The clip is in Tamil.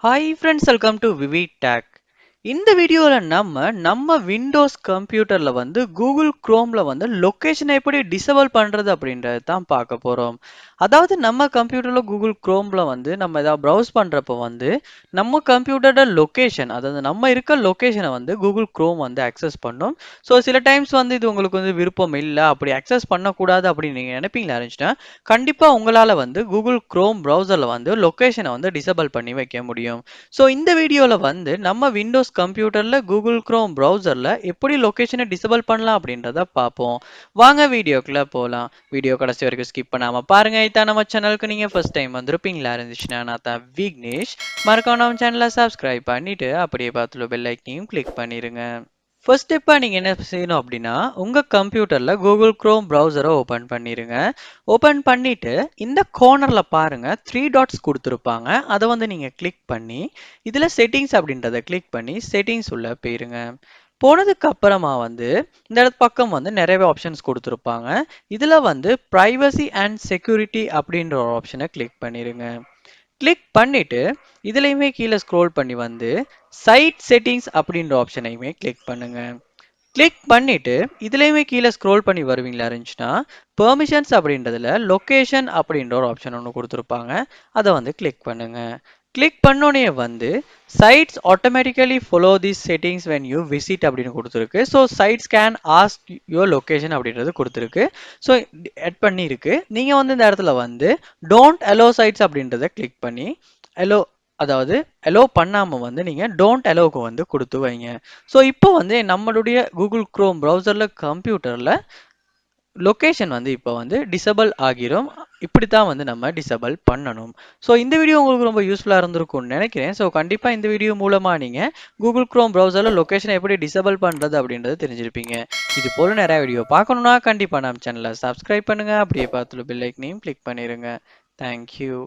Hi friends, welcome to VividTech. இந்த வீடியோல நம்ம விண்டோஸ் கம்ப்யூட்டர்ல கூகுள் குரோம்ல லொகேஷனை எப்படி டிசேபிள் பண்றது அப்படின்றது தான் பார்க்க போறோம். அதாவது நம்ம கம்ப்யூட்டர்ல கூகுள் குரோம்ல நம்ம ஏதாவது ப்ரௌஸ் பண்றப்ப நம்ம கம்ப்யூட்டரோட லொகேஷன், அதாவது நம்ம இருக்க லொகேஷனை கூகுள் குரோம் அக்சஸ் பண்ணும். ஸோ சில டைம்ஸ் இது உங்களுக்கு விருப்பம் இல்லை, அப்படி அக்சஸ் பண்ணக்கூடாது அப்படின்னு நீங்க நினைப்பீங்களா இருந்துச்சுன்னா கண்டிப்பா உங்களால கூகுள் குரோம் ப்ரௌசர்ல லொகேஷனை டிசேபிள் பண்ணி வைக்க முடியும். ஸோ இந்த வீடியோல நம்ம விண்டோஸ் கம்ப்யூட்டர்ல கூகுள் குரோம் ப்ரௌசர்ல எப்படி லொகேஷனை டிசேபிள் பண்ணலாம் அப்படின்றத பார்ப்போம். வாங்க வீடியோக்குள்ள போகலாம். வீடியோ கடைசி வரைக்கும் ஸ்கிப் பண்ணாம பாருங்க. இதான் நம்ம சேனலுக்கு நீங்க ஃபர்ஸ்ட் டைம் வந்திருப்பீங்களா இருந்துச்சுன்னா நான் தான் விக்னேஷ். மறக்காம நம்ம சேனலை சப்ஸ்கிரைப் பண்ணிட்டு அப்படியே பார்த்துள்ள பெல் ஐக்கனையும் கிளிக் பண்ணிருங்க. ஃபர்ஸ்ட் ஸ்டெப்பா நீங்க என்ன செய்யணும் அப்படின்னா உங்க கம்ப்யூட்டர்ல கூகுள் குரோம் ப்ரௌசரை ஓபன் பண்ணிருங்க. ஓபன் பண்ணிட்டு இந்த கார்னர்ல பாருங்க 3 டாட்ஸ் கொடுத்துருப்பாங்க. அதை நீங்க கிளிக் பண்ணி இதுல செட்டிங்ஸ் அப்படின்றத கிளிக் பண்ணி செட்டிங்ஸ் உள்ள போயிருங்க. போனதுக்கு அப்புறமா இந்த இடத்து பக்கம் நிறைய ஆப்ஷன்ஸ் கொடுத்துருப்பாங்க. இதுல பிரைவசி அண்ட் செக்யூரிட்டி அப்படின்ற ஒரு ஆப்ஷனை கிளிக் பண்ணிருங்க. கிளிக் பண்ணிட்டு இதுலயுமே கீழே ஸ்க்ரோல் பண்ணி சைட் செட்டிங்ஸ் அப்படின்ற ஆப்ஷனையுமே கிளிக் பண்ணுங்க. கிளிக் பண்ணிட்டு இதுலயுமே கீழே ஸ்க்ரோல் பண்ணி வருவீங்களா இருந்துச்சுன்னா பெர்மிஷன்ஸ் அப்படின்றதுல லொகேஷன் அப்படின்ற ஒரு ஆப்ஷன் ஒன்று கொடுத்துருப்பாங்க. அதை கிளிக் பண்ணுங்க. கிளிக் பண்ணோடனே sites automatically follow this settings when you visit அப்படின்னு கொடுத்துருக்கு. So sites can ask your location அப்படின்றது கொடுத்துருக்கு. ஸோ ஆட் பண்ணியிருக்கு. நீங்கள் இந்த இடத்துல டோன்ட் அலோ சைட்ஸ் அப்படின்றத கிளிக் பண்ணி அலோ, அதாவது அலோ பண்ணாமல் நீங்கள் டோன்ட் அலோவுக்கு கொடுத்து வைங்க. ஸோ இப்போ நம்மளுடைய கூகுள் குரோம் ப்ரௌசரில் கம்ப்யூட்டரில் லொகேஷன் இப்போ டிசேபிள் ஆகிரும். இப்படி தான் நம்ம டிசேபிள் பண்ணணும். ஸோ இந்த வீடியோ உங்களுக்கு ரொம்ப யூஸ்ஃபுல்லாக இருந்திருக்கும்னு நினைக்கிறேன். ஸோ கண்டிப்பாக இந்த வீடியோ மூலமாக நீங்கள் கூகுள் குரோம் ப்ரௌசரில் லொகேஷனை எப்படி டிசேபிள் பண்ணுறது அப்படின்றது தெரிஞ்சிருப்பீங்க. இது போல் நிறைய வீடியோ பார்க்கணுன்னா கண்டிப்பாக நம்ம சேனலை சப்ஸ்கிரைப் பண்ணுங்கள். அப்படியே பார்த்துட்டு பெல் ஐக்கனையும் கிளிக் பண்ணிடுங்க. தேங்க்யூ.